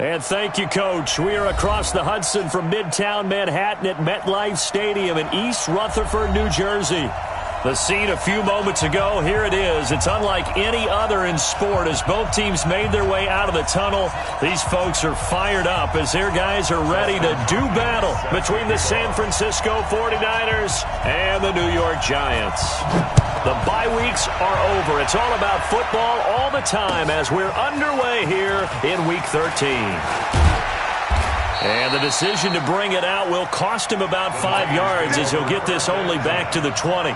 And thank you, Coach. We are across the Hudson from Midtown Manhattan at MetLife Stadium in East Rutherford, New Jersey. The scene a few moments ago, here it is. It's unlike any other in sport as both teams made their way out of the tunnel. These folks are fired up as their guys are ready to do battle between the San Francisco 49ers and the New York Giants. The bye weeks are over. It's all about football all the time as we're underway here in Week 13. And the decision to bring it out will cost him about 5 yards as he'll get this only back to the 20.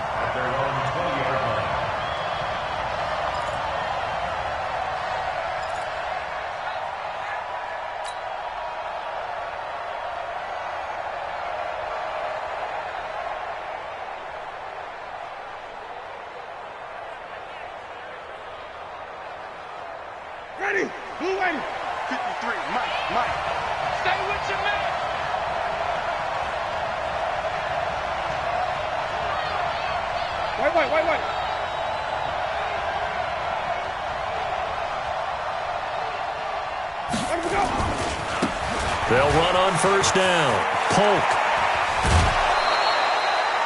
Ready, blue and 53, Mike. Stay with your man. White. Let him go. They'll run on first down. Polk.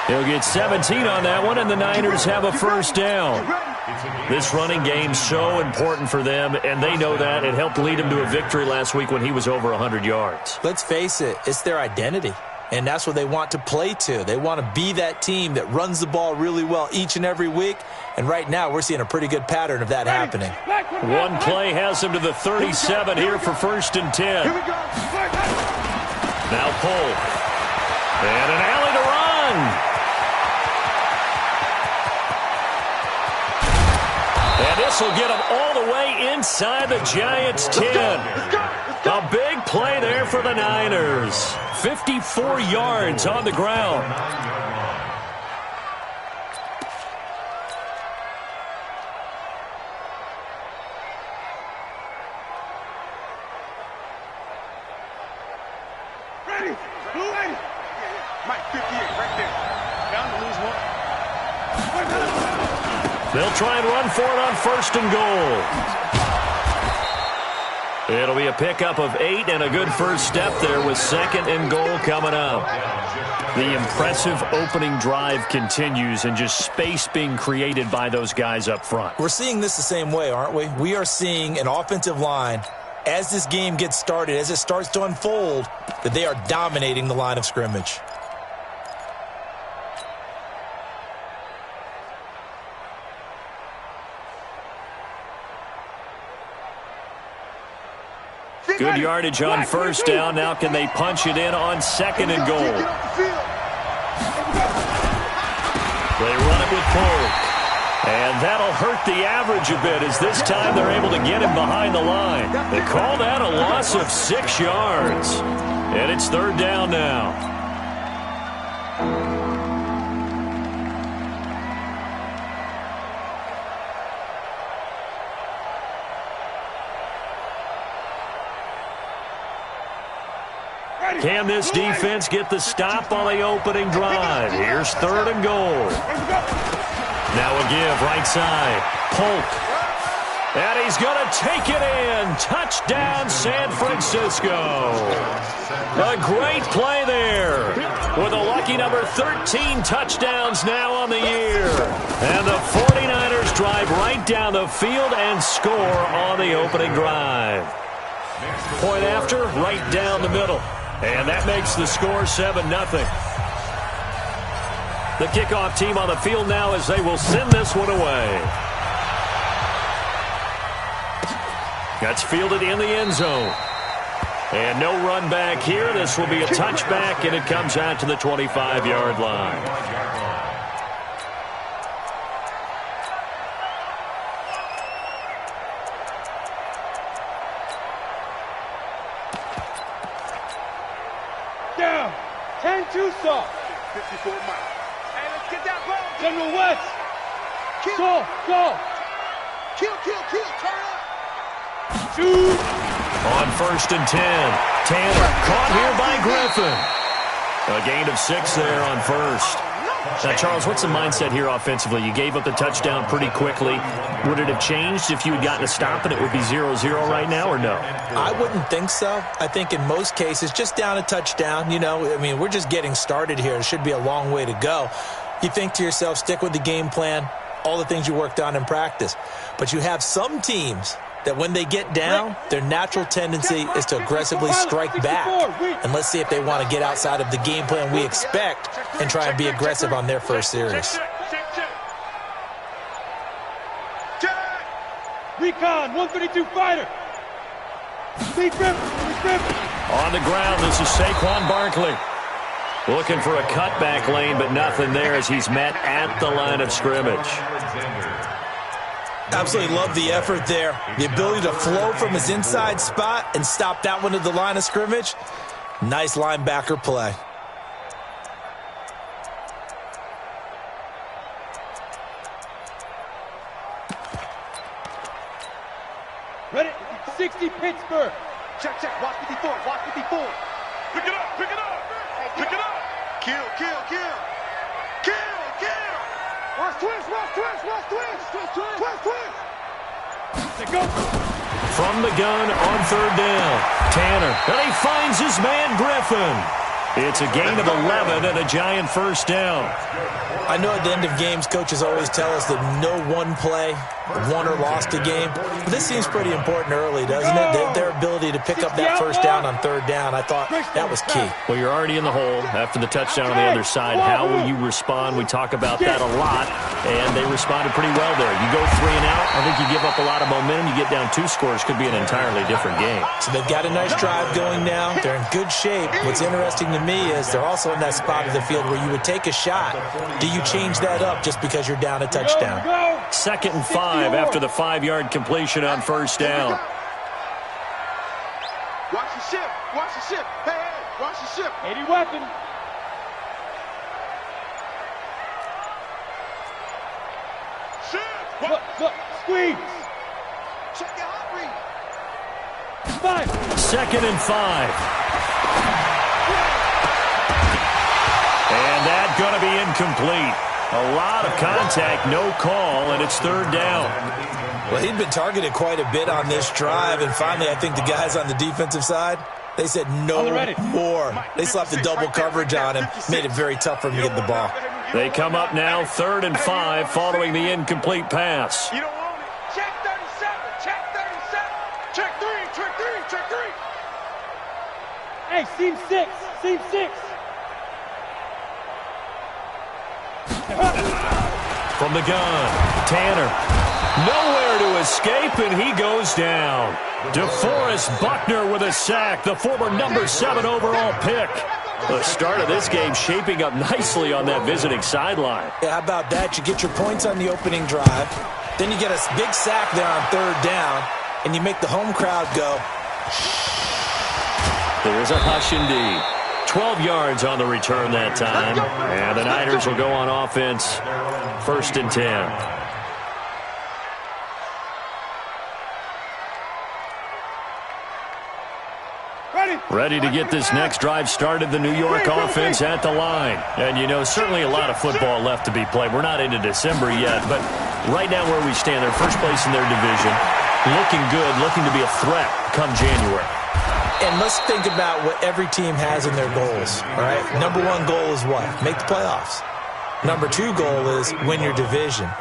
He'll get 17 on that one, and the Niners have a first down. This running game's so important for them, and they know that. It helped lead him to a victory last week when he was over 100 yards. Let's face it, it's their identity, and that's what they want to play to. They want to be that team that runs the ball really well each and every week, and right now we're seeing a pretty good pattern of that happening. One play has him to the 37 here for 1st and 10. Now Polk. And an alley to run. And this will get them all the way inside the Giants' 10. A big play there for the Niners. 54 yards on the ground. Ready, blue and Mike 58 right there. Down to lose one. They'll try and run for it on 1st and goal. It'll be a pickup of 8 and a good first step there with 2nd and goal coming up. The impressive opening drive continues and just space being created by those guys up front. We're seeing this the same way, aren't we? We are seeing an offensive line, as this game gets started, as it starts to unfold, that they are dominating the line of scrimmage. Good yardage on first down. Now can they punch it in on 2nd and goal? They run it with Polk. And that'll hurt the average a bit as this time they're able to get him behind the line. They call that a loss of 6 yards. And it's 3rd down now. Can this defense get the stop on the opening drive? Here's 3rd and goal. Now a give right side. Polk. And he's going to take it in. Touchdown, San Francisco. A great play there. With a lucky number 13 touchdowns now on the year. And the 49ers drive right down the field and score on the opening drive. Point after, right down the middle. And that makes the score 7-0. The kickoff team on the field now as they will send this one away. That's fielded in the end zone. And no run back here. This will be a touchback, and it comes out to the 25-yard line. Down. 10-2 soft. 54 miles. Hey, let's get that ball. General West. Go. Kill. Turn up. Shoot. On 1st and 10. Taylor caught here by Griffin. A gain of 6 there on 1st. Now, Charles, what's the mindset here offensively? You gave up the touchdown pretty quickly. Would it have changed if you had gotten a stop and it would be 0-0 right now, or no? I wouldn't think so. I think in most cases, just down a touchdown, we're just getting started here. It should be a long way to go. You think to yourself, stick with the game plan, all the things you worked on in practice. But you have some teams that when they get down, their natural tendency is to aggressively strike back. And let's see if they want to get outside of the game plan we expect and try and be aggressive on their first series. Recon, 132 fighter. On the ground, this is Saquon Barkley. Looking for a cutback lane, but nothing there as he's met at the line of scrimmage. Absolutely love the effort there. The ability to flow from his inside spot and stop that one at the line of scrimmage. Nice linebacker play. Ready? 60 Pittsburgh. Check, watch 54, watch 54. Pick it up, pick it up, pick it up. Kill. Watch twist. They go. From the gun on third down. Tanner, and he finds his man Griffin. It's a gain of 11 and a giant first down. I know at the end of games, coaches always tell us that no one play won or lost a game. But this seems pretty important early, doesn't it? Their ability to pick up that first down on third down, I thought that was key. Well, you're already in the hole after the touchdown on the other side. How will you respond? We talk about that a lot, and they responded pretty well there. You go 3 and out, I think you give up a lot of momentum. You get down 2 scores, could be an entirely different game. So they've got a nice drive going now. They're in good shape. What's interesting to me is they're also in that spot of the field where you would take a shot. Do you change that up just because you're down a touchdown? 2nd and 5 after the 5-yard completion on first down. Watch the ship. Hey, watch the ship. 80 weapon. Ship. Look, squeeze. Check your hot read. 5. 2nd and 5. And that's going to be incomplete. A lot of contact, no call, and it's third down. Well, he'd been targeted quite a bit on this drive, and finally I think the guys on the defensive side, they said no more. They slapped the double coverage on him, made it very tough for him to get the ball. They come up now 3rd and 5 following the incomplete pass. You don't want it. Check 37. Check 3. Hey, seam 6. From the gun, Tanner. Nowhere to escape, and he goes down. DeForest Buckner with a sack, the former number 7 overall pick. The start of this game shaping up nicely on that visiting sideline. Yeah, how about that? You get your points on the opening drive, then you get a big sack there on third down, and you make the home crowd go. There's a hush indeed. 12 yards on the return that time, and the Niners will go on offense, 1st and 10. Ready to get this next drive started, the New York offense at the line. And, certainly a lot of football left to be played. We're not into December yet, but right now where we stand, they're first place in their division, looking good, looking to be a threat come January. And let's think about what every team has in their goals, all right? Number 1 goal is what? Make the playoffs. Number 2 goal is win your division.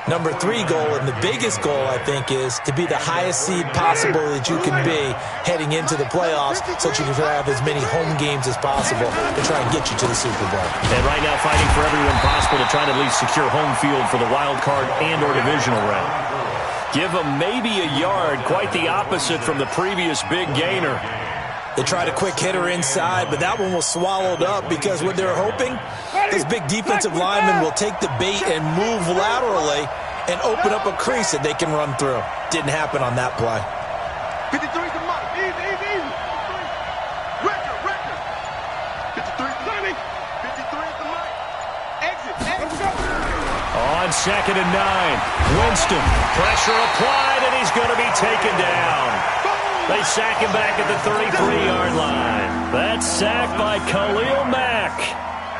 Number 3 goal, and the biggest goal, I think, is to be the highest seed possible that you can be heading into the playoffs so that you can have as many home games as possible to try and get you to the Super Bowl. And right now fighting for everyone possible to try to at least secure home field for the wild card and or divisional round. Give them maybe a yard, quite the opposite from the previous big gainer. They tried a quick hitter inside, but that one was swallowed up because what they're hoping, this big defensive lineman will take the bait and move laterally and open up a crease that they can run through. Didn't happen on that play. 53 to Mike. Easy. Record. 53 to Mike. Exit. On 2nd and 9, Winston, pressure applied, and he's going to be taken down. They sack him back at the 33-yard line. That's sacked by Khalil Mack.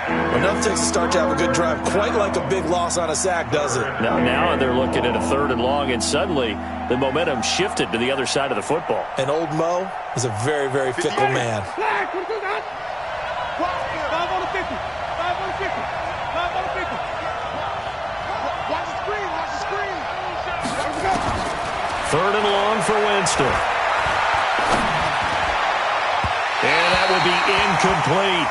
Enough to start to have a good drive. Quite like a big loss on a sack, does it? Now they're looking at a 3rd and long, and suddenly the momentum shifted to the other side of the football. And old Mo is a very, very fickle man. Flag, 5 on the 50. 5 on the 50. 5 on the 50. Watch the screen. Watch the screen. Let him go. 3rd and long for Winston. And that will be incomplete.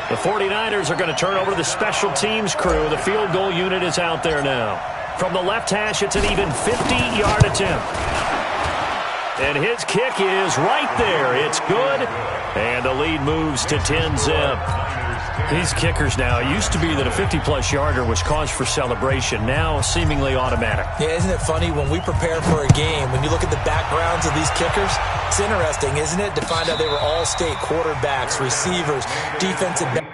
The 49ers are going to turn over to the special teams crew. The field goal unit is out there now. From the left hash, it's an even 50-yard attempt. And his kick is right there. It's good. And the lead moves to 10-zip. These kickers now, it used to be that a 50-plus yarder was cause for celebration. Now seemingly automatic. Yeah, isn't it funny when we prepare for a game, when you look at the backgrounds of these kickers, it's interesting, isn't it, to find out they were all-state quarterbacks, receivers, defensive backs.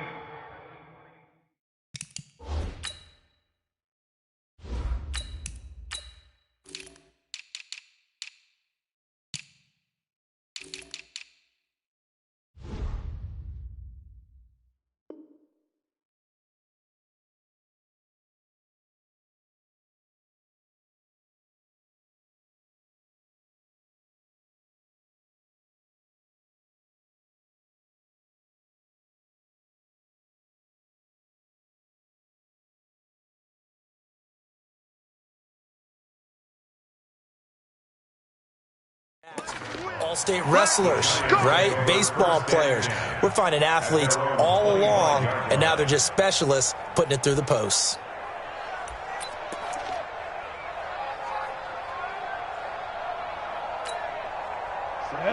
All-state wrestlers, right? Baseball players. We're finding athletes all along, and now they're just specialists putting it through the posts.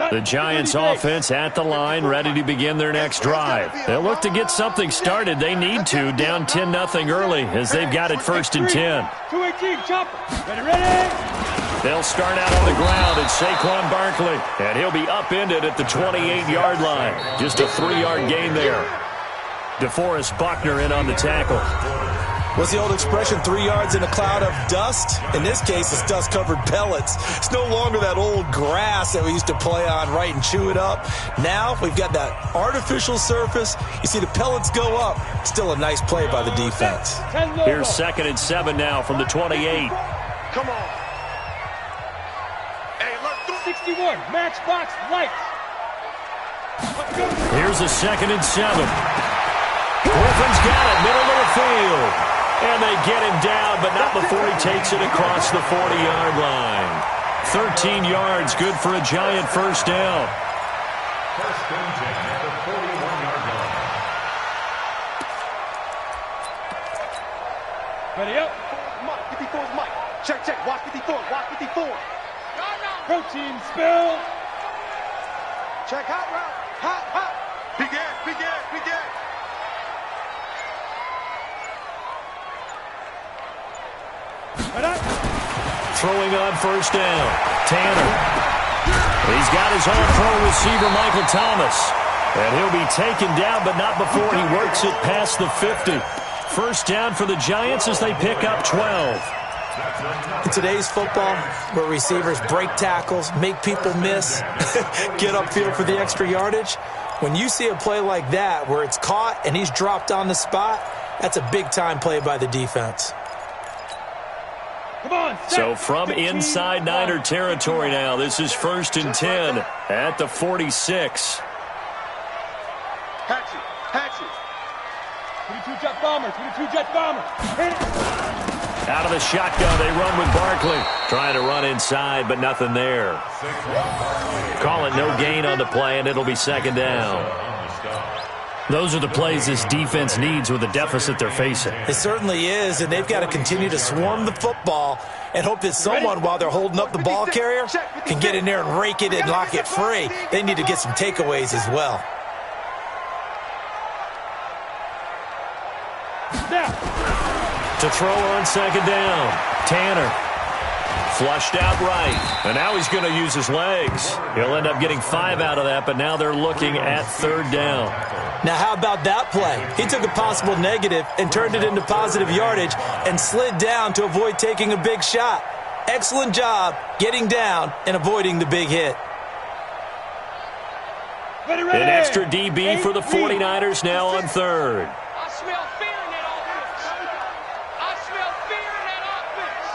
The Giants offense at the line, ready to begin their next drive. They'll look to get something started. They need to, down 10-0 early, as they've got it 1st and 10. 218, chopper. Ready. They'll start out on the ground. It's Saquon Barkley, and he'll be upended at the 28-yard line. Just a 3-yard gain there. DeForest Buckner in on the tackle. What's the old expression, 3 yards in a cloud of dust? In this case, it's dust-covered pellets. It's no longer that old grass that we used to play on, right, and chew it up. Now we've got that artificial surface. You see the pellets go up. Still a nice play by the defense. Here's 2nd and 7 now from the 28. Come on. 61, matchbox lights. Here's a 2nd and 7. Griffin's got it, middle of the field. And they get him down, but not before he takes it across the 40-yard line. 13 yards, good for a Giant first down. First and 10 at the 41-yard line. Ready up. Mike, 54's Mike. Check. Watch 54. Watch 54. Protein spill. Check hot route. Hot. Begin. Throwing on first down. Tanner. He's got his own pro receiver, Michael Thomas. And he'll be taken down, but not before he works it past the 50. First down for the Giants as they pick up 12. In today's football, where receivers break tackles, make people miss, get upfield for the extra yardage, when you see a play like that where it's caught and he's dropped on the spot, that's a big-time play by the defense. Come on, so from inside Niner territory now, this is 1st and 10 at the 46. Hatchet. 22 jet bomber. Hit it. Out of the shotgun, they run with Barkley. Trying to run inside, but nothing there. Call it no gain on the play, and it'll be 2nd down. Those are the plays this defense needs with the deficit they're facing. It certainly is, and they've got to continue to swarm the football and hope that someone, while they're holding up the ball carrier, can get in there and rake it and lock it free. They need to get some takeaways as well. To throw on 2nd down, Tanner. Flushed out right, and now he's going to use his legs. He'll end up getting 5 out of that, but now they're looking at 3rd down. Now, how about that play? He took a possible negative and turned it into positive yardage and slid down to avoid taking a big shot. Excellent job getting down and avoiding the big hit. An extra DB for the 49ers now on third. I smell fear in that offense. I smell fear in that offense.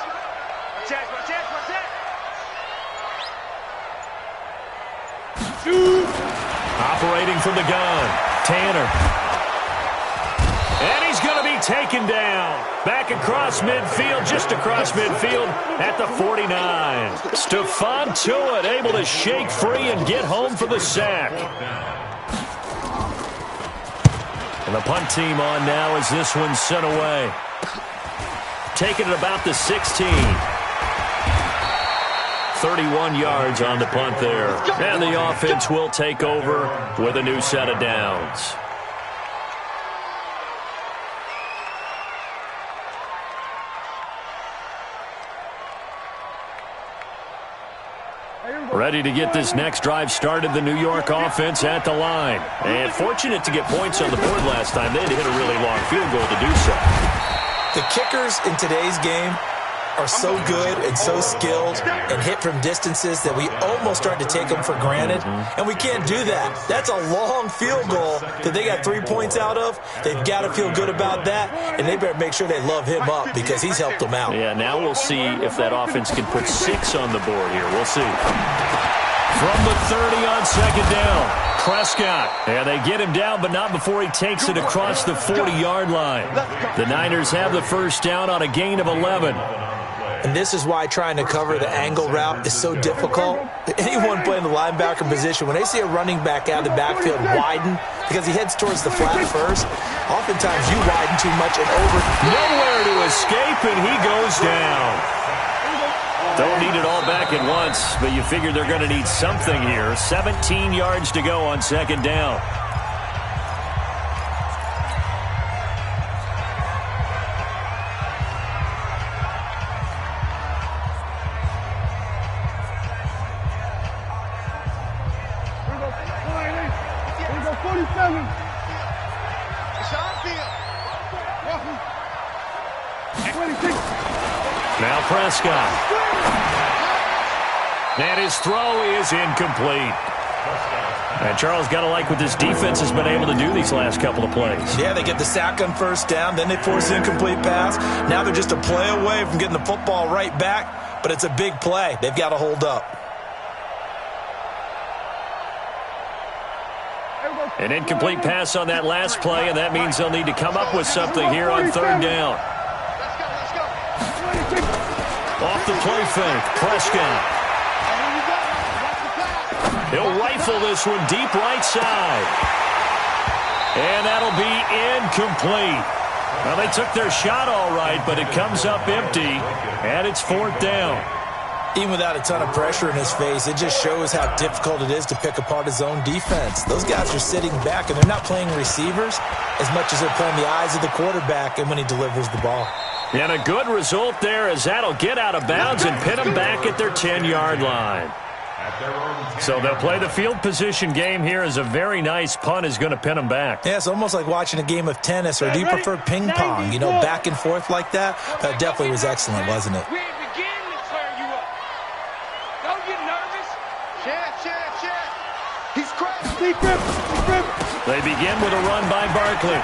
Operating from the gun, Tanner. And he's going to be taken down. Back across midfield, just across midfield at the 49. Stephon Tuitt able to shake free and get home for the sack. And the punt team on now as this one's sent away. Taking it about the 16. 31 yards on the punt there. And the offense will take over with a new set of downs. Ready to get this next drive started, the New York offense at the line. And fortunate to get points on the board last time. They had to hit a really long field goal to do so. The kickers in today's game are so good and so skilled and hit from distances that we almost start to take them for granted. And we can't do that. That's a long field goal that they got 3 points out of. They've got to feel good about that, and they better make sure they love him up because he's helped them out. Yeah, now we'll see if that offense can put 6 on the board here. We'll see. From the 30 on second down, Prescott. And they get him down, but not before he takes it across the 40-yard line. The Niners have the first down on a gain of 11. And this is why trying to cover the angle route is so difficult. Anyone playing the linebacker position, when they see a running back out of the backfield widen, because he heads towards the flat first, oftentimes you widen too much and over. Nowhere to escape, and he goes down. Don't need it all back at once, but you figure they're going to need something here. 17 yards to go on second down. Now Prescott. And his throw is incomplete. And Charles, got to like what this defense has been able to do these last couple of plays. Yeah, they get the sack on first down, then they force an incomplete pass. Now they're just a play away from getting the football right back, but it's a big play. They've got to hold up. An incomplete pass on that last play, and that means they'll need to come up with something here on third down. Off the play fake, Prescott. He'll rifle this one deep right side. And that'll be incomplete. Well, they took their shot all right, but it comes up empty, and it's fourth down. Even without a ton of pressure in his face, it just shows how difficult it is to pick apart his own defense. Those guys are sitting back, and they're not playing receivers as much as they're playing the eyes of the quarterback and when he delivers the ball. And a good result there as that'll get out of bounds and pin them back at their 10-yard line. So they'll play the field position game here as a very nice punt is going to pin them back. Yeah, it's almost like watching a game of tennis, or do you prefer ping pong, you know, back and forth like that? That definitely was excellent, wasn't it? We ain't beginning to clear you up. Don't get nervous. Check. He's crazy. They begin with a run by Barkley.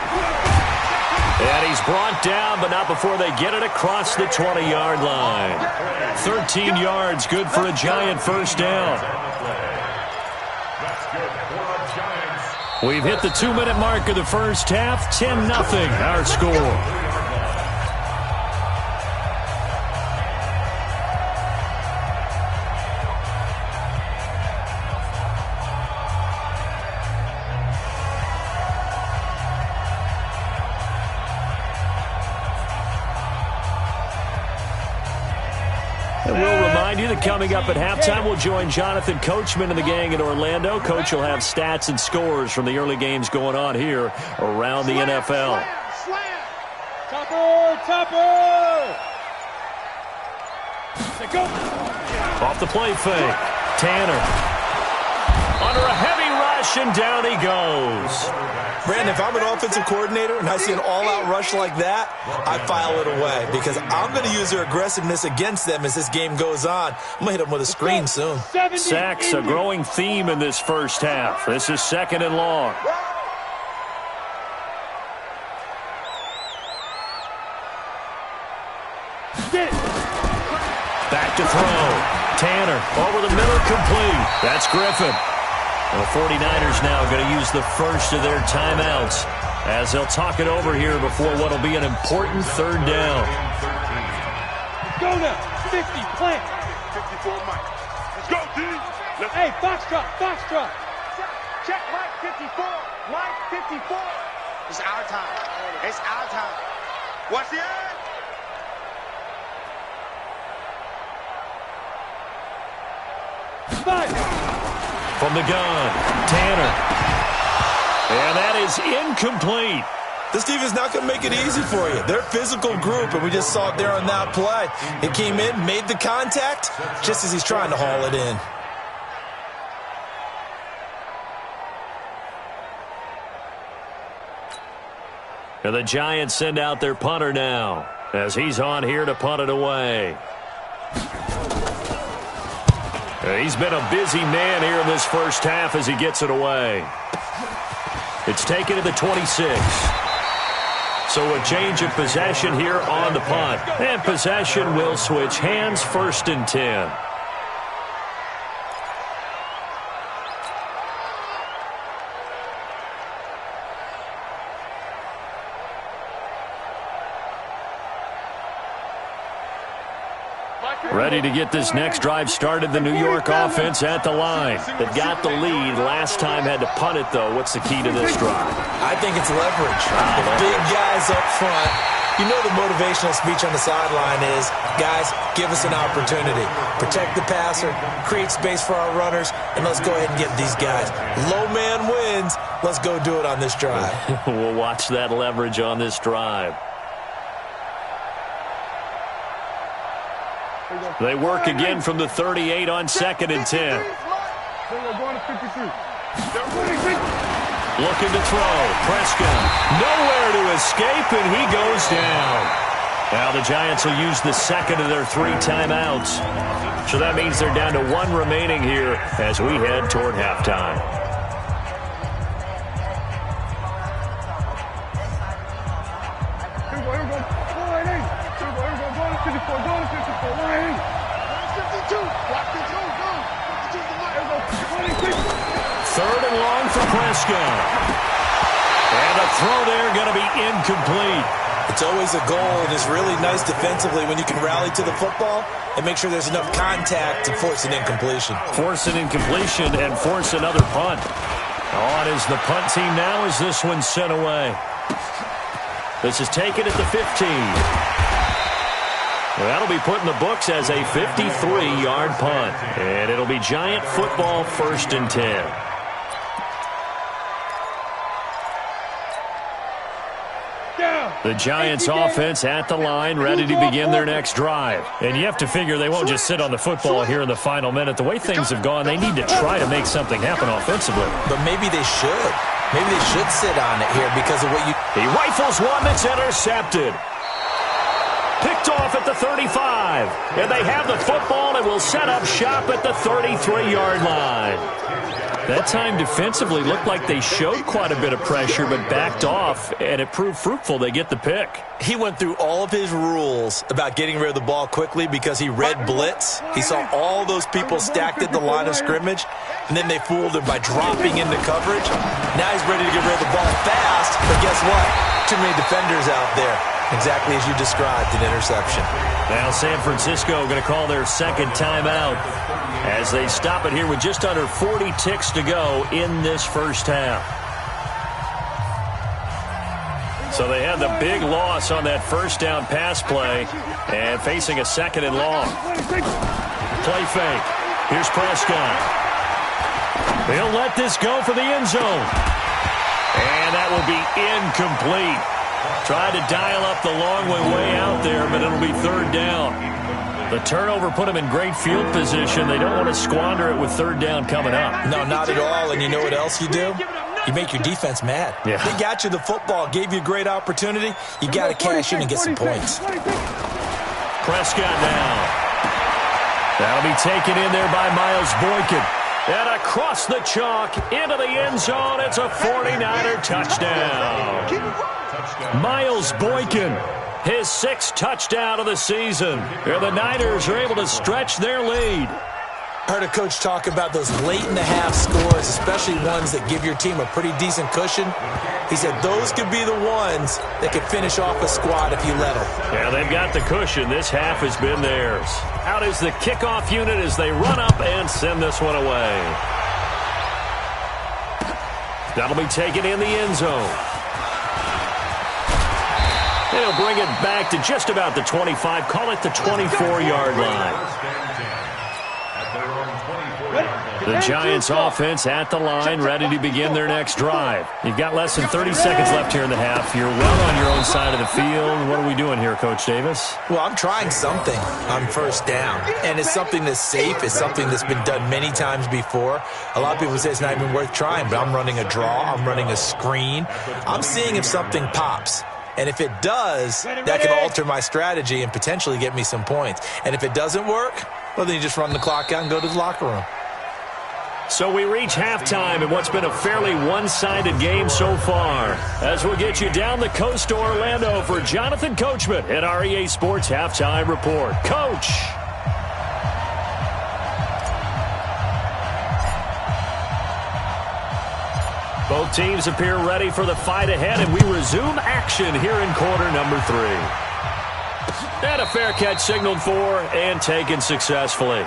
And he's brought down, but not before they get it across the 20-yard line. 13 yards, good for a Giant first down. We've hit the 2-minute mark of the first half. 10-0 our score. And we'll remind you that coming up at halftime, we'll join Jonathan Coachman and the gang in Orlando. Coach will have stats and scores from the early games going on here around the NFL. Slam. Topper. Go. Off the play fake, Tanner. Under a heavy rush, and down he goes. Brandon, if I'm an offensive coordinator and I see an all-out rush like that, I file it away because I'm going to use their aggressiveness against them as this game goes on. I'm going to hit them with a screen soon. Sacks, a growing theme in this first half. This is 2nd and long. Back to throw. Tanner over the middle, complete. That's Griffin. The 49ers now going to use the first of their timeouts as they'll talk it over here before what will be an important 3rd down. Go now. 50, plant. 54 Mike. Let's go, D. Hey, box drop. Check Mike 54. Mike 54. It's our time. It's our time. Watch the end. From the gun, Tanner. And that is incomplete. This defense is not going to make it easy for you. They're a physical group, and we just saw it there on that play. It came in, made the contact, just as he's trying to haul it in. And the Giants send out their punter now as he's on here to punt it away. He's been a busy man here in this first half as he gets it away. It's taken to the 26. So a change of possession here on the punt. And possession will switch hands, 1st and 10. Ready to get this next drive started. The New York offense at the line. They've got the lead. Last time had to punt it, though. What's the key to this drive? I think it's leverage. The big guys up front. You know the motivational speech on the sideline is, guys, give us an opportunity. Protect the passer, create space for our runners, and let's go ahead and get these guys. Low man wins. Let's go do it on this drive. We'll watch that leverage on this drive. They work again from the 38 on 2nd and 10. Looking to throw. Prescott nowhere to escape, and he goes down. Now the Giants will use the 2nd of their 3 timeouts. So that means they're down to 1 remaining here as we head toward halftime. Third and long for Prescott. And a throw there going to be incomplete. It's always a goal, and it's really nice defensively when you can rally to the football and make sure there's enough contact to force an incompletion. Force an incompletion and force another punt. On is the punt team now as this one's sent away. This is taken at the 15. That'll be put in the books as a 53-yard punt. And it'll be Giant football, 1st and 10. The Giants offense at the line, ready to begin their next drive. And you have to figure they won't just sit on the football here in the final minute. The way things have gone, they need to try to make something happen offensively. But maybe they should. Maybe they should sit on it here because of what you... He rifles one that's intercepted. Picked off at the 35. And they have the football and will set up shop at the 33-yard line. That time defensively looked like they showed quite a bit of pressure but backed off, and it proved fruitful. They get the pick. He went through all of his rules about getting rid of the ball quickly because he read blitz. He saw all those people stacked at the line of scrimmage, and then they fooled him by dropping into coverage. Now he's ready to get rid of the ball fast, but guess what? Too many defenders out there. Exactly as you described, an interception. Now San Francisco going to call their 2nd timeout as they stop it here with just under 40 ticks to go in this first half. So they had the big loss on that first down pass play and facing a 2nd and long. Play fake. Here's Prescott. He'll let this go for the end zone. And that will be incomplete. Tried to dial up the long way out there, but it'll be 3rd down. The turnover put them in great field position. They don't want to squander it with third down coming up. No, not at all. And you know what else you do? You make your defense mad. Yeah. They got you the football, gave you a great opportunity. You got to cash in and get some points. Prescott now. That'll be taken in there by Miles Boykin. And across the chalk into the end zone. It's a 49er touchdown. Miles Boykin, his 6th touchdown of the season. And the Niners are able to stretch their lead. Heard a coach talk about those late-in-the-half scores, especially ones that give your team a pretty decent cushion. He said those could be the ones that could finish off a squad if you let them. Yeah, they've got the cushion. This half has been theirs. Out is the kickoff unit as they run up and send this one away. That'll be taken in the end zone. They'll bring it back to just about the 25, call it the 24-yard line. The Giants offense at the line, ready to begin their next drive. You've got less than 30 seconds left here in the half. You're well on your own side of the field. What are we doing here, Coach Davis? Well, I'm trying something on first down, and it's something that's safe. It's something that's been done many times before. A lot of people say it's not even worth trying, but I'm running a draw. I'm running a screen. I'm seeing if something pops. And if it does, that can alter my strategy and potentially get me some points. And if it doesn't work, well, then you just run the clock out and go to the locker room. So we reach halftime in what's been a fairly one-sided game so far. As we'll get you down the coast to Orlando for Jonathan Coachman at our EA Sports Halftime Report. Coach! Both teams appear ready for the fight ahead, and we resume action here in quarter number 3. And a fair catch signaled for and taken successfully.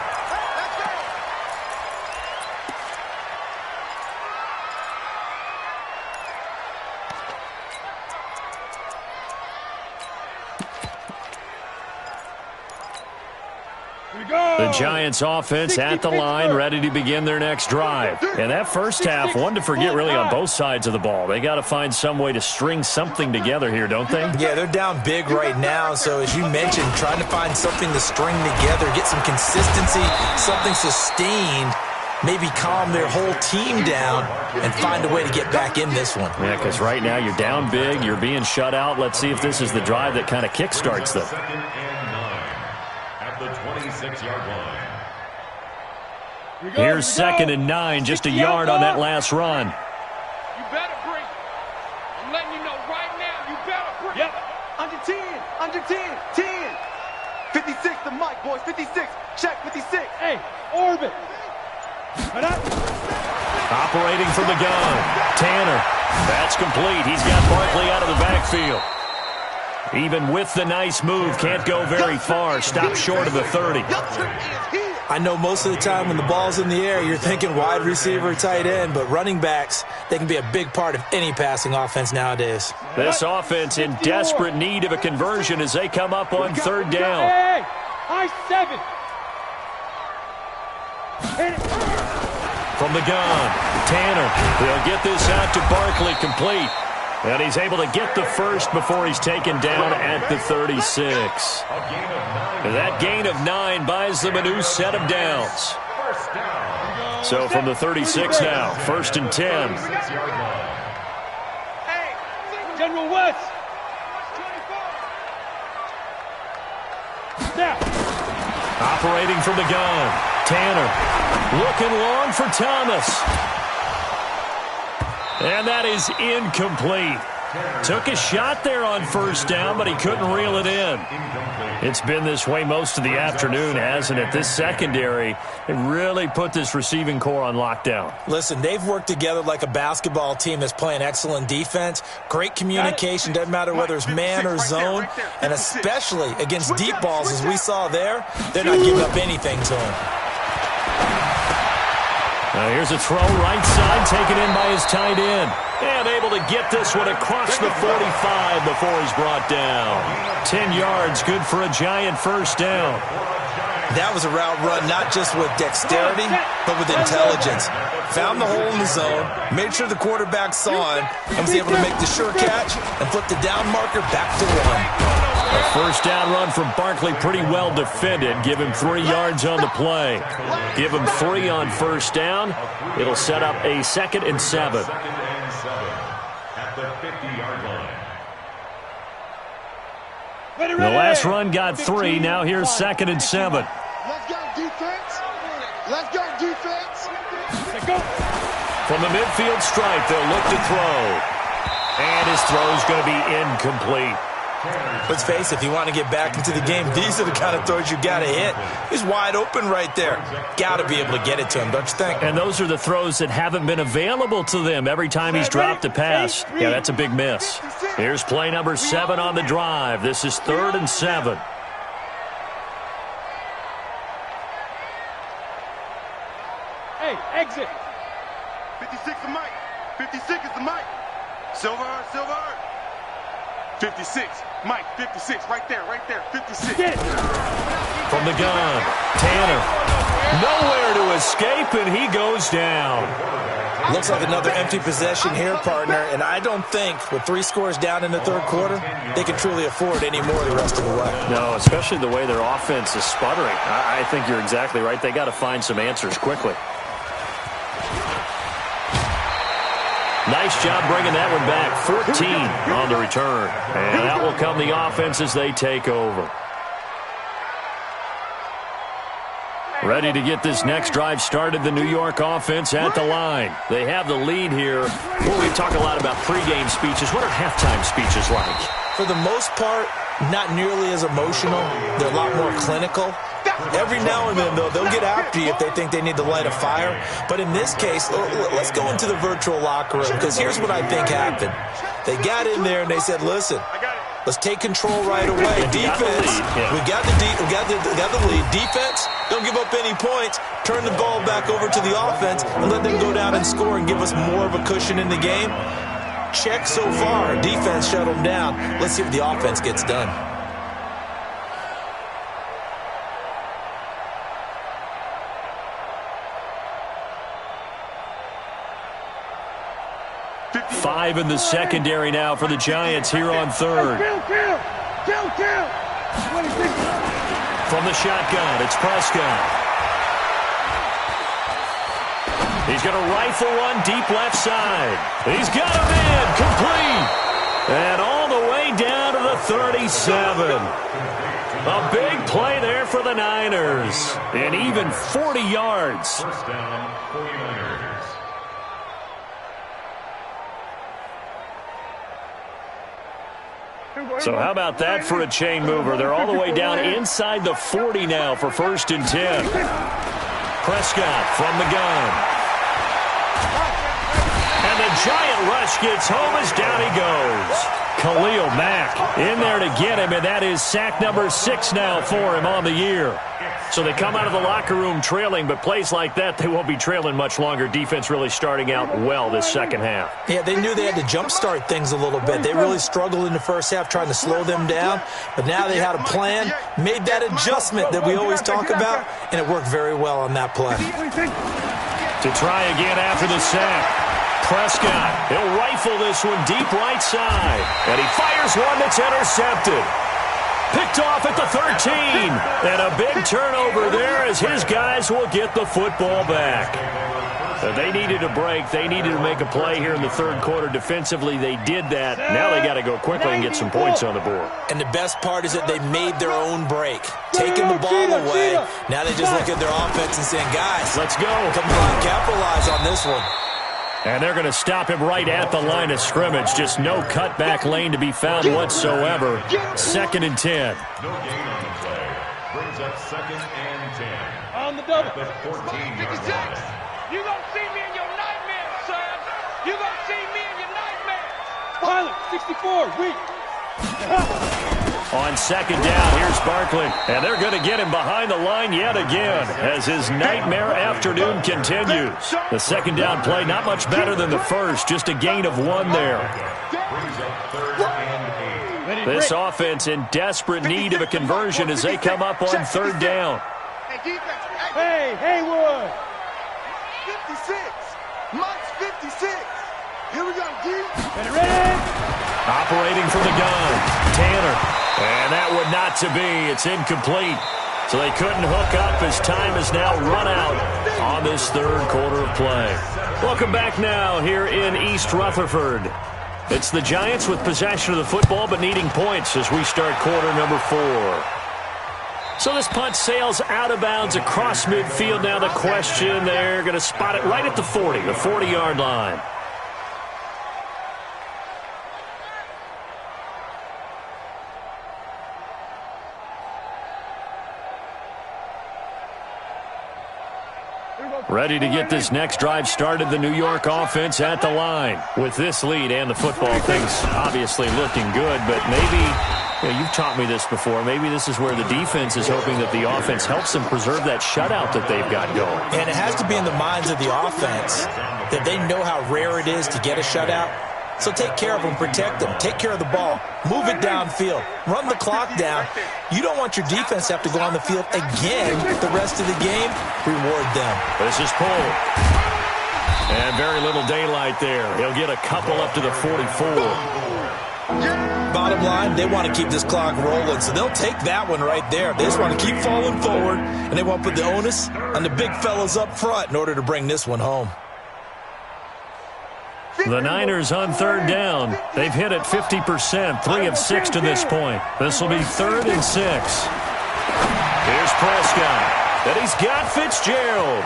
The Giants offense at the line, ready to begin their next drive. And that first half, one to forget really on both sides of the ball. They got to find some way to string something together here, don't they? Yeah, they're down big right now. So as you mentioned, trying to find something to string together, get some consistency, something sustained, maybe calm their whole team down and find a way to get back in this one. Yeah, because right now you're down big, you're being shut out. Let's see if this is the drive that kind of kickstarts them. The 26-yard line. Here's 2nd and 9, just a yard on that last run. You better bring it. I'm letting you know right now, you better bring it. Under 10, under 10, 10. 56 to Mike, boys, 56. Check 56. Hey, orbit. Operating from the gun. Tanner. That's complete. He's got Barkley out of the backfield. Even with the nice move, can't go very far. Stop short of the 30. I know most of the time when the ball's in the air, you're thinking wide receiver, tight end, but running backs, they can be a big part of any passing offense nowadays. This offense in desperate need of a conversion as they come up on 3rd down. Hey, high 7. From the gun, Tanner. They'll get this out to Barkley, complete. And he's able to get the first before he's taken down at the 36. That gain of 9 buys them a new set of downs. So from the 36 now, 1st and 10. General West. Now. Operating from the gun, Tanner. Looking long for Thomas. And that is incomplete. Took a shot there on 1st down, but he couldn't reel it in. It's been this way most of the afternoon, hasn't it? This secondary, it really put this receiving core on lockdown. Listen, they've worked together like a basketball team that's playing excellent defense. Great communication, doesn't matter whether it's man or zone. And especially against deep balls, as we saw there, they're not giving up anything to him. Here's a throw right side, taken in by his tight end. And able to get this one across the 45 before he's brought down. 10 yards, good for a Giant 1st down. That was a route run not just with dexterity, but with intelligence. Found the hole in the zone, made sure the quarterback saw him, and was able to make the sure catch and flip the down marker back to 1. A first down run from Barkley, pretty well defended. Give him 3 yards on the play. Give him 3 on first down. It'll set up a 2nd and 7. At the 50-yard line. The last run got 3. Now here's 2nd and 7. Let's go, defense. Let's go, defense. Let's go. From the midfield stripe, they'll look to throw. And his throw's going to be incomplete. Let's face it, if you want to get back into the game, these are the kind of throws you got to hit. He's wide open right there. Got to be able to get it to him, don't you think? And those are the throws that haven't been available to them every time he's dropped a pass. Yeah, that's a big miss. Here's play number 7 on the drive. This is 3rd and 7. Hey, exit. 56 is Mike. 56 is the Mike. Silver. 56. Mike, 56. Right there. 56. Get it. From the gun, Tanner. Nowhere to escape, and he goes down. Looks like another empty possession here, partner, and I don't think with 3 scores down in the 3rd quarter, they can truly afford any more the rest of the way. No, especially the way their offense is sputtering. I think you're exactly right. They got to find some answers quickly. Nice job bringing that one back. 14 on the return. And that will come the offense as they take over. Ready to get this next drive started, the New York offense at the line. They have the lead here. Well, we talk a lot about pregame speeches. What are halftime speeches like? For the most part, not nearly as emotional. They're a lot more clinical. Every now and then, though, they'll get after you if they think they need to light a fire. But in this case, let's go into the virtual locker room, because here's what I think happened. They got in there and they said, listen, let's take control right away. Defense, we got the lead. Defense, don't give up any points. Turn the ball back over to the offense and let them go down and score and give us more of a cushion in the game. Check so far. Defense shut them down. Let's see if the offense gets done. Five in the secondary now for the Giants here on 3rd. Kill. From the shotgun, it's Prescott. He's going to rifle one deep left side. He's got him in, complete. And all the way down to the 37. A big play there for the Niners. And even 40 yards. First down, 49ers. So how about that for a chain mover? They're all the way down inside the 40 now for 1st and 10. Prescott from the gun. And the giant rush gets home as down he goes. Khalil Mack in there to get him, and that is sack number 6 now for him on the year. So they come out of the locker room trailing, but plays like that, they won't be trailing much longer. Defense really starting out well this second half. Yeah, they knew they had to jumpstart things a little bit. They really struggled in the first half trying to slow them down, but now they had a plan, made that adjustment that we always talk about, and it worked very well on that play. To try again after the sack. Prescott, he'll rifle this one deep right side, and he fires one that's intercepted. Picked off at the 13, and a big turnover there as his guys will get the football back. They needed a break. They needed to make a play here in the 3rd quarter. Defensively, they did that. Now they got to go quickly and get some points on the board. And the best part is that they made their own break, taking the ball away. Now they just look at their offense and saying, guys, let's go. Come on, capitalize on this one. And they're going to stop him right at the line of scrimmage. Just no cutback lane to be found whatsoever. 2nd and 10. No gain on the play. Brings up 2nd and 10. On the double. At the 14-yard line. You gonna see me in your nightmares, son. You gonna see me in your nightmares. Pilot, 64, weak. On 2nd down, here's Barkley. And they're going to get him behind the line yet again as his nightmare afternoon continues. The 2nd down play, not much better than the first, just a gain of 1 there. Brings up 3rd and 8. This offense in desperate need of a conversion as they come up on 3rd down. Hey, Haywood. 56. Mike's 56. Here we go, D. Ready? Operating from the gun, Tanner. And that would not to be. It's incomplete. So they couldn't hook up as time has now run out on this third quarter of play. Welcome back now here in East Rutherford. It's the Giants with possession of the football but needing points as we start quarter number 4. So this punt sails out of bounds across midfield. Now the question, they're going to spot it right at the 40-yard line. Ready to get this next drive started, the New York offense at the line. With this lead and the football, things obviously looking good, but maybe, you've taught me this before, maybe this is where the defense is hoping that the offense helps them preserve that shutout that they've got going. And it has to be in the minds of the offense that they know how rare it is to get a shutout. So take care of them, protect them, take care of the ball, move it downfield, run the clock down. You don't want your defense to have to go on the field again the rest of the game. Reward them. This is pulled. And very little daylight there. He'll get a couple up to the 44. Bottom line, they want to keep this clock rolling, so they'll take that one right there. They just want to keep falling forward, and they want to put the onus on the big fellas up front in order to bring this one home. The Niners on third down. They've hit it 50%, 3 of 6 to this point. This will be 3rd and 6. Here's Prescott. And he's got Fitzgerald.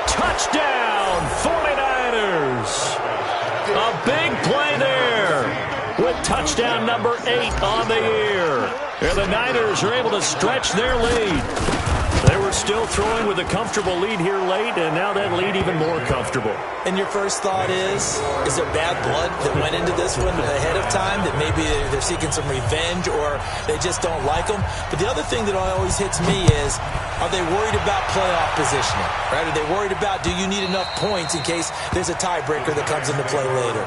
Touchdown, 49ers. A big play there with touchdown number 8 on the year. And the Niners are able to stretch their lead. They were still throwing with a comfortable lead here late, and now that lead even more comfortable. And your first thought is there bad blood that went into this one ahead of time, that maybe they're seeking some revenge or they just don't like them? But the other thing that always hits me is, are they worried about playoff positioning? Right? Are they worried about, do you need enough points in case there's a tiebreaker that comes into play later?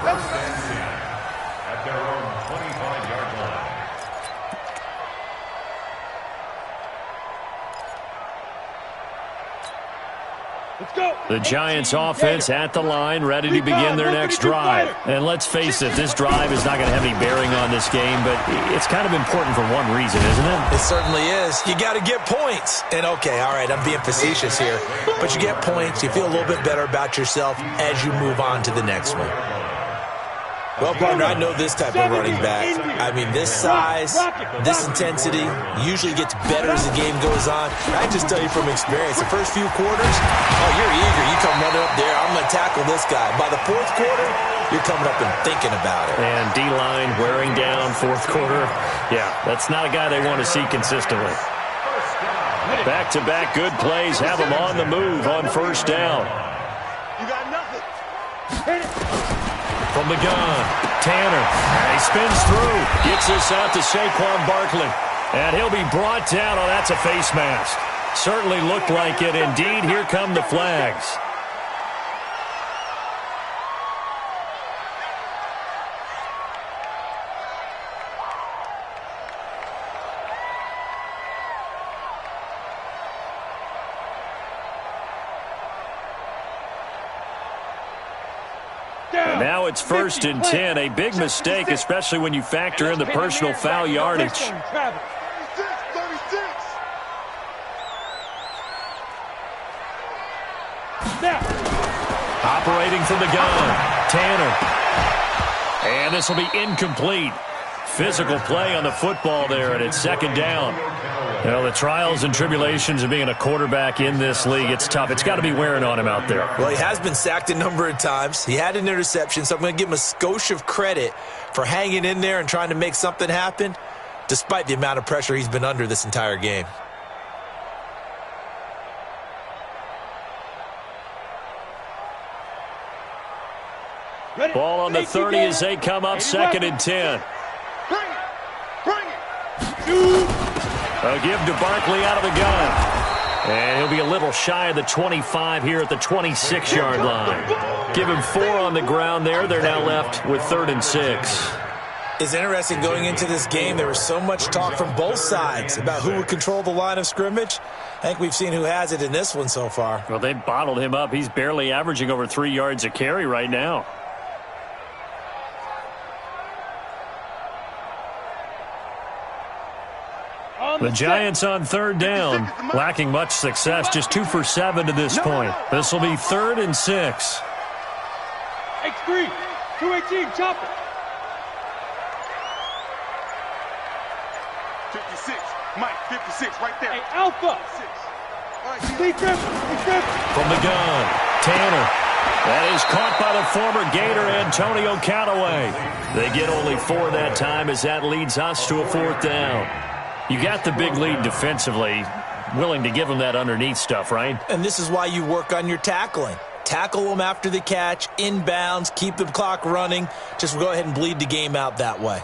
At their own 25-yard line. The Giants offense at the line, ready to begin their next drive. And let's face it, this drive is not going to have any bearing on this game, but it's kind of important for one reason, isn't it? It certainly is. You got to get points. And okay, all right, I'm being facetious here, but you get points, you feel a little bit better about yourself as you move on to the next one. Well, partner, I know this type of running back. I mean, this size, this intensity usually gets better as the game goes on. I just tell you from experience, the first few quarters, you're eager. You come running up there, I'm going to tackle this guy. By the fourth quarter, you're coming up and thinking about it. And D-line wearing down fourth quarter. Yeah, that's not a guy they want to see consistently. Back-to-back good plays have them on the move on first down. You got nothing. From the gun, Tanner. And he spins through. Gets this out to Saquon Barkley. And he'll be brought down. Oh, that's a face mask. Certainly looked like it. Indeed, here come the flags. Now it's 1st and 10, a big mistake, especially when you factor in the personal foul yardage. 36. Operating from the gun, Tanner. And this will be incomplete. Physical play on the football there, and it's 2nd down. Well, the trials and tribulations of being a quarterback in this league, it's tough. It's got to be wearing on him out there. Well, he has been sacked a number of times. He had an interception, so I'm going to give him a skosh of credit for hanging in there and trying to make something happen, despite the amount of pressure he's been under this entire game. Ball on the 30 as they come up 2nd and 10. Bring it. A give to Barkley out of the gun. And he'll be a little shy of the 25 here at the 26-yard line. Give him 4 on the ground there. They're now left with 3rd and 6. It's interesting going into this game. There was so much talk from both sides about who would control the line of scrimmage. I think we've seen who has it in this one so far. Well, they bottled him up. He's barely averaging over 3 yards a carry right now. The Giants on third down, lacking much success, just 2 for 7 to this point. This will be 3rd and 6. X3, 218, chop it. 56, Mike, 56, right there. Hey, Alpha. Secret. From the gun, Tanner. That is caught by the former Gator, Antonio Callaway. They get only 4 that time as that leads us to a 4th down. You got the big lead defensively, willing to give them that underneath stuff, right? And this is why you work on your tackling. Tackle them after the catch, inbounds, keep the clock running. Just go ahead and bleed the game out that way.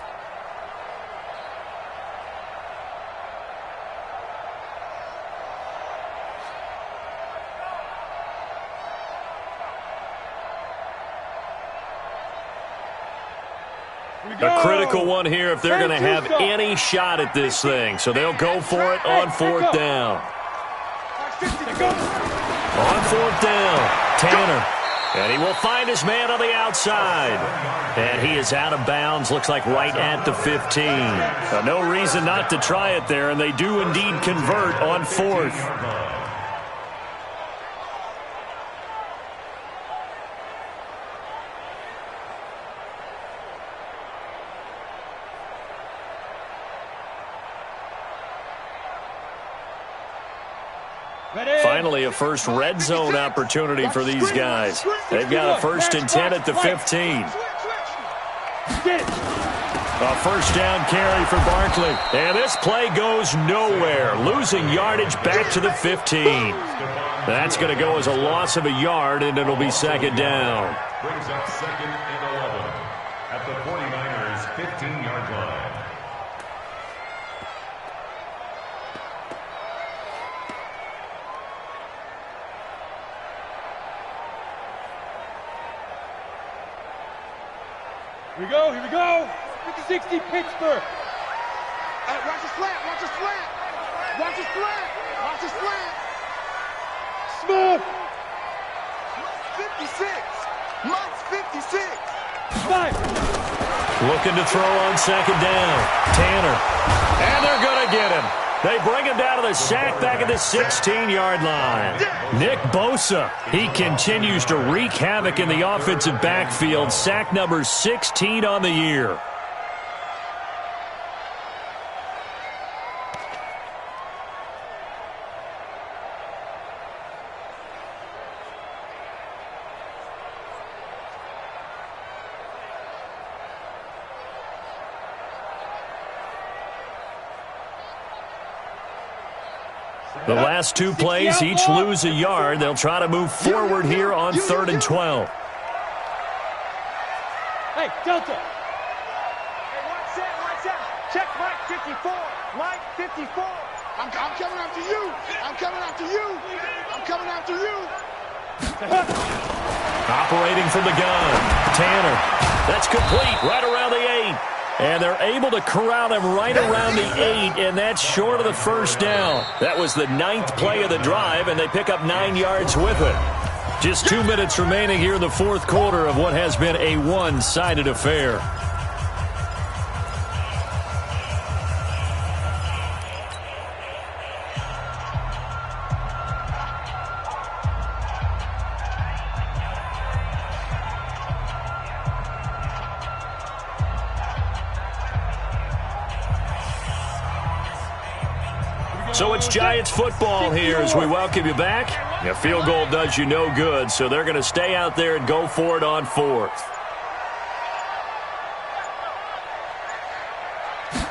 A critical one here if they're going to have any shot at this thing. So they'll go for it on 4th down. On 4th down, Tanner. And he will find his man on the outside. And he is out of bounds, looks like right at the 15. No reason not to try it there, and they do indeed convert on 4th. Finally, a first red zone opportunity for these guys. They've got a 1st and 10 at the 15. A first down carry for Barkley. And this play goes nowhere. Losing yardage back to the 15. That's going to go as a loss of a yard, and it'll be 2nd down. Brings up 2nd and 11 at the 49ers' 15-yard line. Here we go. 60 Pittsburgh. Watch the slant. Smooth. 56. Mike's 56. 5. Looking to throw on 2nd down. Tanner. And they're going to get him. They bring him down to the sack back at the 16-yard line. Nick Bosa, he continues to wreak havoc in the offensive backfield. Sack number 16 on the year. The last 2 plays each lose a yard. They'll try to move forward here on 3rd and 12. Hey, Delta. Hey, one set. Check Mike 54. Mike 54. I'm coming after you. Operating from the gun. Tanner. That's complete right around the 8. And they're able to corral him right around the 8, and that's short of the 1st down. That was the 9th play of the drive, and they pick up 9 yards with it. Just 2 minutes remaining here in the 4th quarter of what has been a one-sided affair. So it's Giants football here as we welcome you back. A field goal does you no good, so they're going to stay out there and go for it on 4th.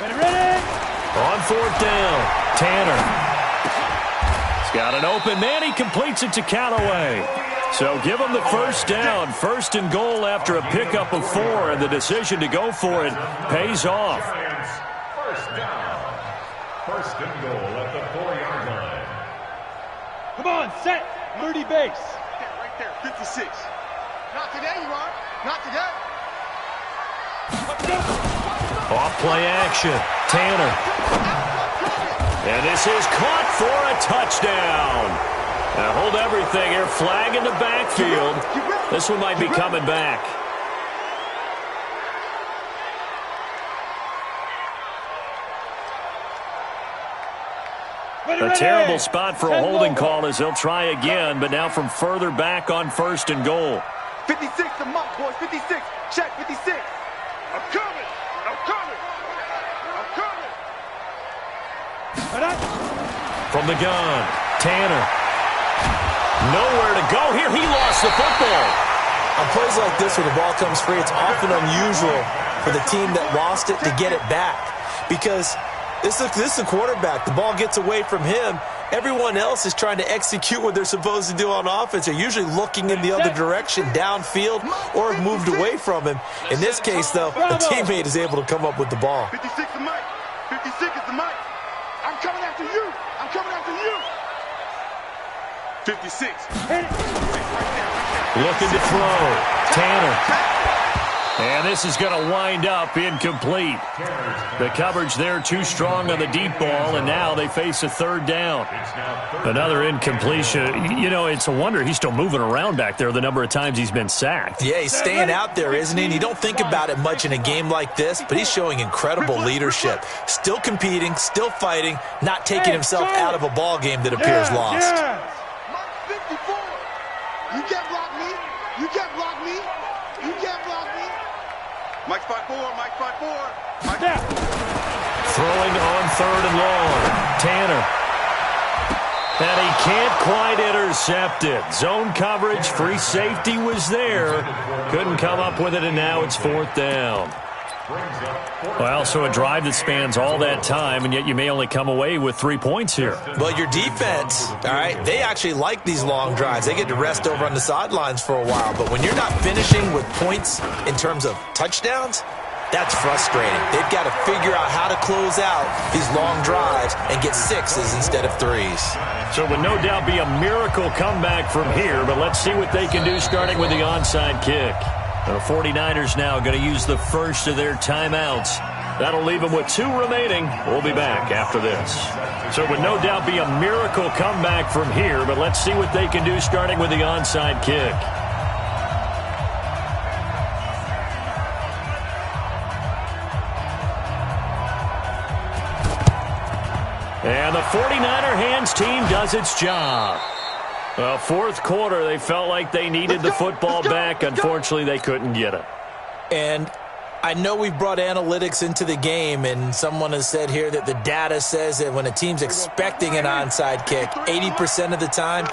Ready? On 4th down, Tanner. He's got an open man. He completes it to Callaway. So give him the 1st down. 1st and goal after a pickup of 4, and the decision to go for it pays off. 1st down. 1st and goal at the 4-yard line. Come on, set. 30 base. Right there, 56. Not today, you are. Not today. Off play action. Tanner. And this is caught for a touchdown. Now hold everything here. Flag in the backfield. This one might be coming back. A terrible spot for a holding call as they'll try again, but now from further back on 1st and goal. 56 to Mike, boys. 56. Check 56. I'm coming. I'm coming. I'm coming. From the gun, Tanner. Nowhere to go here. He lost the football. On plays like this where the ball comes free, it's often unusual for the team that lost it to get it back. Because this is a quarterback. The ball gets away from him. Everyone else is trying to execute what they're supposed to do on offense. They're usually looking in the other direction, downfield, or have moved away from him. In this case, though, the teammate is able to come up with the ball. 56 is Mike. 56 is the Mike. I'm coming after you. I'm coming after you. 56. Looking to throw. Tanner. And this is going to wind up incomplete. The coverage there too strong on the deep ball, and now they face a 3rd down. Another incompletion. You know, it's a wonder he's still moving around back there the number of times he's been sacked. Yeah, he's staying out there, isn't he? And you don't think about it much in a game like this, but he's showing incredible leadership. Still competing, still fighting, not taking himself out of a ball game that appears lost. Mike 54. You can't block me. You can't block me. You can't block me. Mike 54. Mike 54. Mike. Throwing on 3rd and long. Tanner. And he can't quite intercept it. Zone coverage, free safety was there. Couldn't come up with it, and now it's 4th down. Well, so a drive that spans all that time, and yet you may only come away with 3 points here. Well, your defense, all right, they actually like these long drives. They get to rest over on the sidelines for a while. But when you're not finishing with points in terms of touchdowns, that's frustrating. They've got to figure out how to close out these long drives and get 6s instead of 3s. So it would no doubt be a miracle comeback from here, but let's see what they can do starting with the onside kick. The 49ers now going to use the first of their timeouts. That'll leave them with 2 remaining. We'll be back after this. So it would no doubt be a miracle comeback from here, but let's see what they can do starting with the onside kick. And the 49er hands team does its job. Well, 4th quarter, they felt like they needed the football back. Unfortunately, they couldn't get it. And I know we've brought analytics into the game, and someone has said here that the data says that when a team's expecting an onside kick, 80% of the time,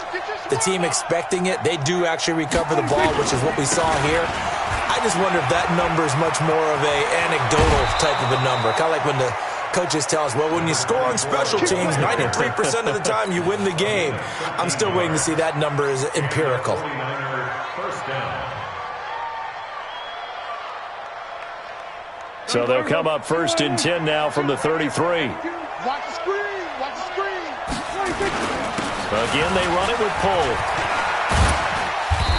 the team expecting it, they do actually recover the ball, which is what we saw here. I just wonder if that number is much more of a anecdotal type of a number, kind of like when the coaches tell us, well, when you score on special teams, 93% of the time you win the game. I'm still waiting to see that number is empirical. So they'll come up 1st and 10 now from the 33. Watch the screen. Watch the screen. Again, they run it with Polk.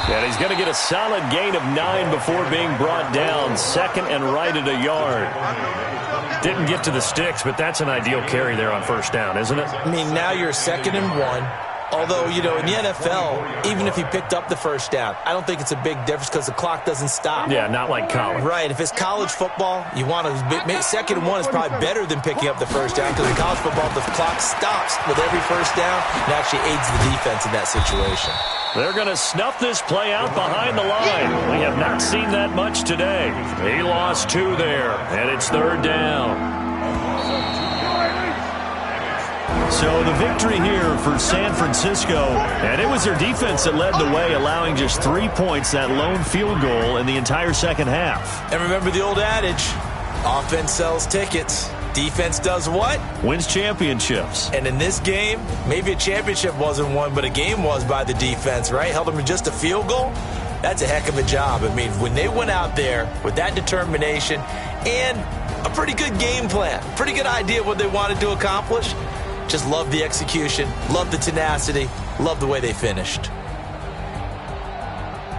And he's going to get a solid gain of 9 before being brought down. 2nd and right at a yard. Didn't get to the sticks, but that's an ideal carry there on 1st down, isn't it? I mean, now you're 2nd and 1. Although, you know, in the NFL, even if he picked up the 1st down, I don't think it's a big difference because the clock doesn't stop. Yeah, not like college. Right. If it's college football, you want to make 2nd and 1 is probably better than picking up the 1st down because in college football, the clock stops with every 1st down and actually aids the defense in that situation. They're going to snuff this play out behind the line. We have not seen that much today. He lost 2 there, and it's 3rd down. So the victory here for San Francisco, and it was their defense that led the way, allowing just 3 points, that lone field goal in the entire 2nd half. And remember the old adage, offense sells tickets. Defense does what? Wins championships. And in this game, maybe a championship wasn't won, but a game was by the defense, right? Held them to just a field goal. That's a heck of a job. I mean, when they went out there with that determination and a pretty good game plan, pretty good idea of what they wanted to accomplish, just love the execution, love the tenacity, love the way they finished.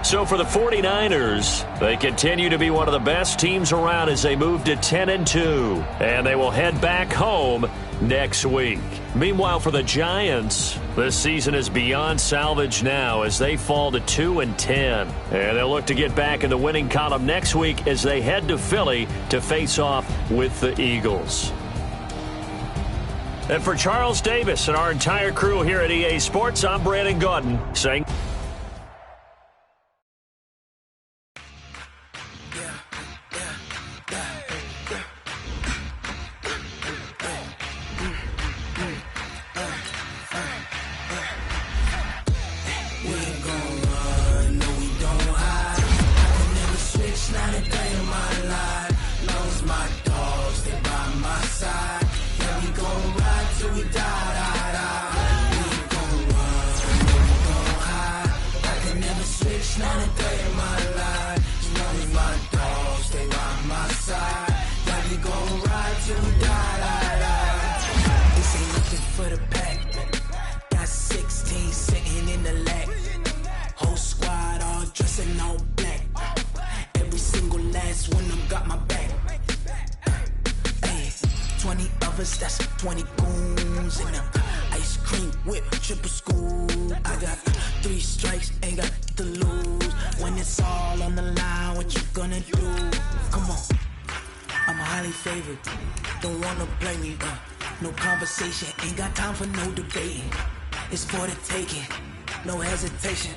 So for the 49ers, they continue to be one of the best teams around as they move to 10-2. And they will head back home next week. Meanwhile, for the Giants, this season is beyond salvage now as they fall to 2-10. And they'll look to get back in the winning column next week as they head to Philly to face off with the Eagles. And for Charles Davis and our entire crew here at EA Sports, I'm Brandon Gaudin saying... That's 20 goons and ice cream whip, triple school. I got 3 strikes, ain't got to lose. When it's all on the line, what you gonna do? Come on, I'm highly favored. Don't wanna blame me, no conversation, ain't got time for no debating. It's for the taking, no hesitation.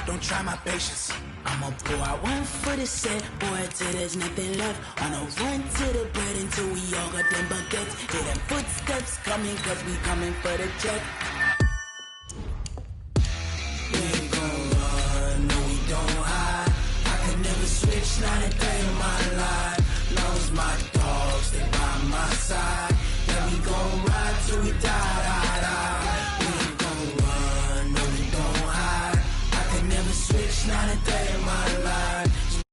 Don't try my patience. I'ma pour out one for the set, boy, till there's nothing left. On a run to the bread until we all got them baguettes. Hear them footsteps coming, cause we coming for the check. We ain't gon' run, no we don't hide. I can never switch, not a day in my life. Long as my dogs, stay by my side. Yeah, we gon' ride till we die.